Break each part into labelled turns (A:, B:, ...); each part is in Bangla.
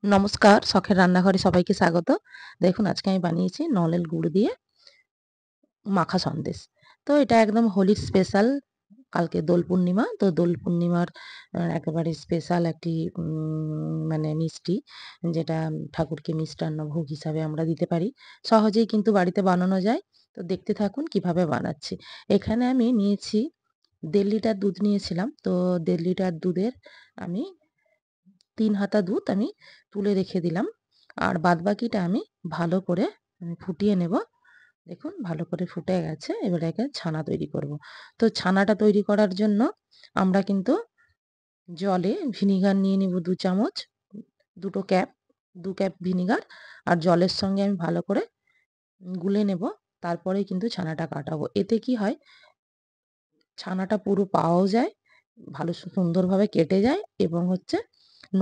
A: নমস্কার, শখের রান্নাঘরে সবাইকে স্বাগত। দেখুন আজকে আমি বানিয়েছি নলেন গুড় দিয়ে মাখা সন্দেশ। তো এটা একদম হোলির স্পেশাল। কালকে দোল পূর্ণিমা। তো দোল পূর্ণিমার একেবারে স্পেশাল একটি মানে মিষ্টি, যেটা ঠাকুরকে মিষ্টান্ন ভোগ হিসাবে আমরা দিতে পারি। সহজেই কিন্তু বাড়িতে বানানো যায়। তো দেখতে থাকুন কিভাবে বানাচ্ছি। এখানে আমি নিয়েছি ১.৫ লিটার দুধ নিয়েছিলাম। তো ১.৫ লিটার দুধের আমি ৩ হাতা দুধ আমি তুলে রেখে দিলাম। আর বাদবাকিটা আমি ভালো করে ফুটিয়ে নেব। দেখুন ভালো করে ফুটে গেছে। এবারে একে ছানা তৈরি করব। তো ছানাটা তৈরি করার জন্য আমরা কিন্তু জলে ভিনিগার নিয়ে নিব ২ চামচ, ২ ক্যাপ, ২ ক্যাপ ভিনিগার আর জলের সঙ্গে আমি ভালো করে গুলে নেব। তারপরেই কিন্তু ছানাটা কাটাবো। এতে কি হয়, ছানাটা পুরো পাওয়াও যায়, ভালো সুন্দরভাবে কেটে যায় এবং হচ্ছে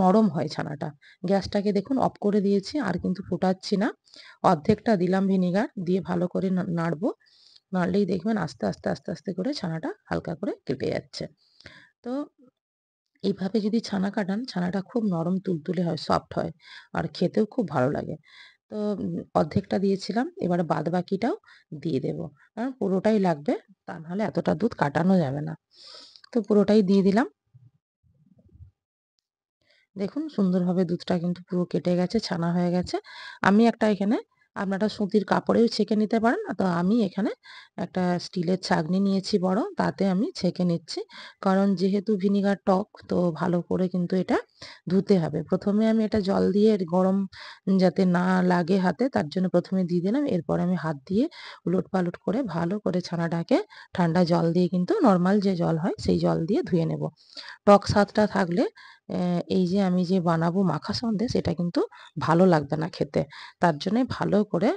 A: নরম হয় ছানাটা। গ্যাসটাকে দেখুন অফ করে দিয়েছি, আর কিন্তু ফোটাচ্ছি না। অর্ধেকটা দিলাম ভিনিগার, দিয়ে ভালো করে নাড়বো। নাড়লেই দেখবেন আস্তে, আস্তে, আস্তে, আস্তে করে ছানাটা হালকা করে কেটে যাচ্ছে। তো এইভাবে যদি ছানা কাটান, ছানাটা খুব নরম তুলতুলে হয়, সফট হয় আর খেতেও খুব ভালো লাগে। তো অর্ধেকটা দিয়েছিলাম, এবারে বাদবাকিটাও দিয়ে দেবো। কারণ পুরোটাই লাগবে, তা নাহলে এতটা দুধ কাটানো যাবে না। তো পুরোটাই দিয়ে দিলাম। দেখুন সুন্দরভাবে দুধটা কিন্তু পুরো কেটে গেছে, ছানা হয়ে গেছে। আমি একটা এখানে, আপনারা সুতির কাপড়েও ছেঁকে নিতে পারেন। তো আমি এখানে একটা স্টিলের ছাঁকনি নিয়েছি বড়, তাতে আমি ছেঁকে নিচ্ছি। কারণ যেহেতু ভিনিগার টক, তো ভালো করে কিন্তু এটা ধুতে হবে। প্রথমে আমি এটা জল দিয়ে গরম যাতে না লাগে হাতে, তার জন্য প্রথমে দিয়ে দিলাম। এরপরে আমি হাত দিয়ে উলটপালট করে ভালো করে ছানাটাকে ঠান্ডা জল দিয়ে, কিন্তু নরমাল যে জল হয় সেই জল দিয়ে ধুয়ে নেব। টক স্বাদটা থাকলে এই যে আমি যে বানাবো মাখা সন্দেশ, এটা কিন্তু ভালো লাগবে না খেতে। তার জন্যে ভালো করে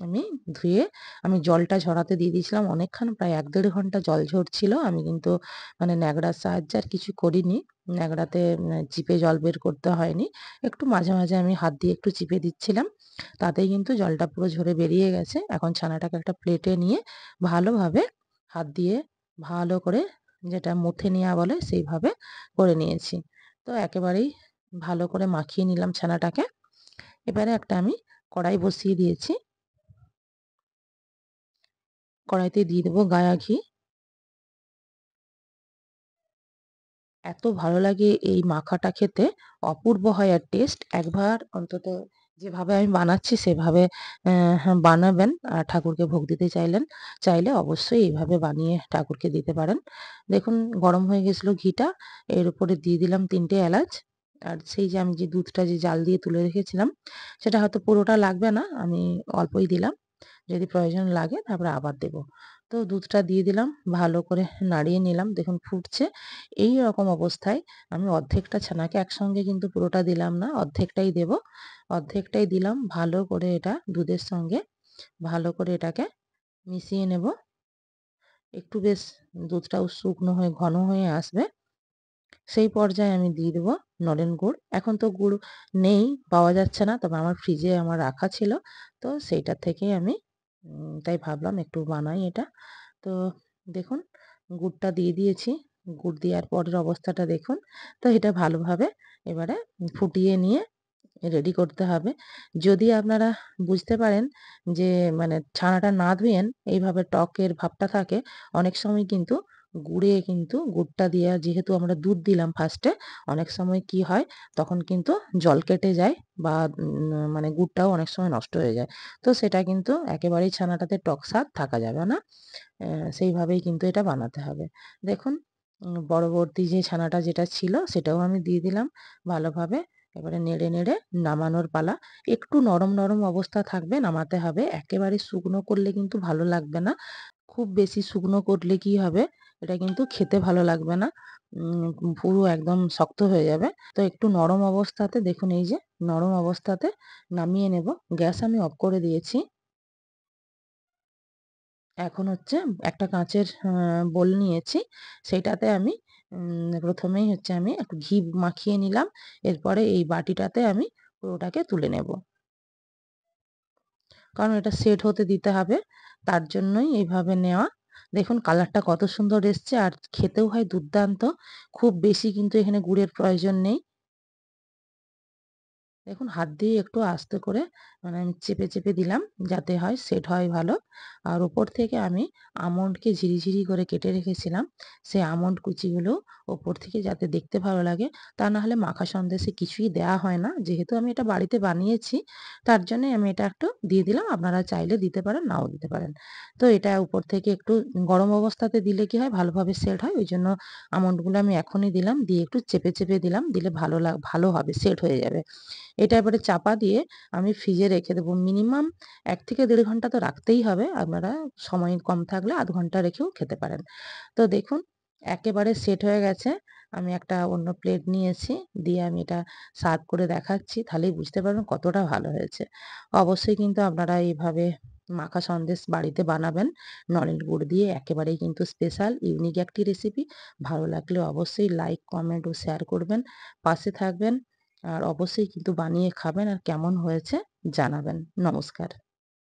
A: আমি ধুয়ে আমি জলটা ঝরাতে দিয়ে দিয়েছিলাম অনেকক্ষণ, প্রায় ১-১.৫ ঘন্টা জল ঝরছিল। আমি কিন্তু মানে ন্যাকড়ার সাহায্যে আর কিছু করিনি। ন্যাকড়াতে চিপে জল বের করতে হয়নি। একটু মাঝে, মাঝে আমি হাত দিয়ে একটু চিপে দিচ্ছিলাম। তাতেই কিন্তু জলটা পুরো ঝরে বেরিয়ে গেছে। এখন ছানাটাকে একটা প্লেটে নিয়ে ভালোভাবে হাত দিয়ে ভালো করে, যেটা মথে নেওয়া বলে, সেইভাবে করে নিয়েছি। তো একেবারেই ভালো করে মাখিয়ে নিলাম ছানাটাকে। এবারে একটা আমি কড়াই বসিয়ে দিয়েছি। কড়াইতে দিয়ে দেবো গায়া ঘি। এত ভালো লাগে এই মাখাটা খেতে, অপূর্ব হয় আর টেস্ট। একবার অন্তত যেভাবে আমি বানাচ্ছি সেভাবে বানাবেন। আর ঠাকুরকে ভোগ দিতে চাইলে অবশ্যই এইভাবে বানিয়ে ঠাকুরকে দিতে পারেন। দেখুন গরম হয়ে গেছিল ঘিটা। এর উপরে দিয়ে দিলাম ৩ টে এলাচ। আর সেই যে আমি যে দুধটা যে জাল দিয়ে তুলে রেখেছিলাম, সেটা হয়তো পুরোটা লাগবে না, আমি অল্পই দিলাম। যদি প্রয়োজন লাগে তারপরে আবার দেব। তো দুধটা দিয়ে দিলাম, ভালো করে নাড়িয়ে নিলাম। দেখুন ফুটছে। এই রকম অবস্থায় আমি অর্ধেকটা ছানাকে, একসঙ্গে কিন্তু পুরোটা দিলাম না, অর্ধেকটাই দেব। অর্ধেকটাই দিলাম, ভালো করে এটা দুধের সঙ্গে ভালো করে এটাকে মিশিয়ে নেব। একটু বেশ দুধটাও শুকনো হয়ে ঘন হয়ে আসবে। সেই পর্যায়ে আমি দিয়ে দেবো নলেন গুড়। এখন তো গুড় নেই, পাওয়া যাচ্ছে না। তবে আমার ফ্রিজে আমার রাখা ছিল। তো সেইটার থেকেই আমি তাই ভাবলাম একটু বানাই এটা। তো দেখুন গুড়টা দিয়ে দিয়েছি। গুড় দেওয়ার পরের অবস্থাটা দেখুন। তো এটা ভালোভাবে এবারে ফুটিয়ে নিয়ে রেডি করতে হবে। যদি আপনারা বুঝতে পারেন যে মানে ছানাটা না ধুয়েন এইভাবে টকের ভাবটা থাকে, অনেক সময় কিন্তু গুড়টা দেয়া, যেহেতু আমরা দুধ দিলাম ফার্স্টে, অনেক সময় কি হয় তখন কিন্তু জল কেটে যায় বা মানে গুড়টাও অনেক সময় নষ্ট হয়ে যায়। তো সেটা কিন্তু একেবারেই ছানাটাতে টক স্বাদ থাকা যাবে না। সেইভাবেই কিন্তু এটা বানাতে হবে। দেখুন পরবর্তী যে ছানাটা যেটা ছিল সেটাও আমি দিয়ে দিলাম ভালোভাবে। এবারে নেড়ে, নেড়ে নামানোর পালা। একটু নরম, নরম অবস্থা থাকবে, নামাতে হবে। একেবারে শুকনো করলে কিন্তু ভালো লাগবে না। খুব বেশি শুকনো করলে কি হবে, এটা কিন্তু খেতে ভালো লাগবে না। পুরো একদম শক্ত হয়ে যাবে। তো একটু নরম অবস্থাতে দেখুন, এই যে নরম অবস্থাতে নামিয়ে নেব। গ্যাস আমি অফ করে দিয়েছি। এখন হচ্ছে একটা কাঁচের বোল নিয়েছি। সেইটাতে আমি প্রথমেই হচ্ছে আমি একটু ঘি মাখিয়ে নিলাম। এরপরে এই বাটিটাতে আমি পুরোটাকে তুলে নেব। কারণ এটা সেট হতে দিতে হবে। তার জন্যই এইভাবে নেওয়া। দেখুন কালারটা কত সুন্দর এসছে, আর খেতেও হয় দুর্দান্ত। খুব বেশি কিন্তু এখানে গুড়ের প্রয়োজন নেই। দেখুন হাত দিয়ে একটু আস্তে করে মানে আমি চেপে, চেপে দিলাম যাতে হয় সেট হয় ভালো। আর ওপর থেকে আমি আমন্ডকে ঝিরি করে কেটে রেখেছিলাম। সেই আমন্ড কুচিগুলো ওপর থেকে যাতে দেখতে ভালো লাগে, তা না হলে মাখা সন্দেশে কিছুই দেয়া হয় না। যেহেতু আমি এটা বাড়িতে বানিয়েছি, তার জন্যই আমি এটা একটু দিয়ে দিলাম। আপনারা চাইলে দিতে পারেন, নাও দিতে পারেন। তো এটা উপর থেকে একটু গরম অবস্থাতে দিলে কি হয় ভালোভাবে সেট হয়। ওইজন্য আমন্ডগুলো আমি এখনই দিলাম। দিয়ে একটু চেপে, চেপে দিলাম। দিলে ভালো হবে, সেট হয়ে যাবে। এটা এবারে চাপা দিয়ে আমি ফ্রিজে রেখে দেবো। মিনিমাম ১ থেকে ১.৫ ঘন্টা তো রাখতেই হবে। আপনারা সময় কম থাকলে ০.৫ ঘন্টা রেখেও খেতে পারেন। তো দেখুন একেবারে সেট হয়ে গেছে। আমি একটা অন্য প্লেট নিয়েছি। দিয়ে আমি এটা সার্ভ করে দেখাচ্ছি। তাহলেই বুঝতে পারবেন কতটা ভালো হয়েছে। অবশ্যই কিন্তু আপনারা এইভাবে মাখা সন্দেশ বাড়িতে বানাবেন। নলেন গুড় দিয়ে একেবারেই কিন্তু স্পেশাল ইউনিক একটি রেসিপি। ভালো লাগলে অবশ্যই লাইক, কমেন্ট ও শেয়ার করবেন। পাশে থাকবেন। আর অবশ্যই কিন্তু বানিয়ে খাবেন আর কেমন হয়েছে জানাবেন। নমস্কার।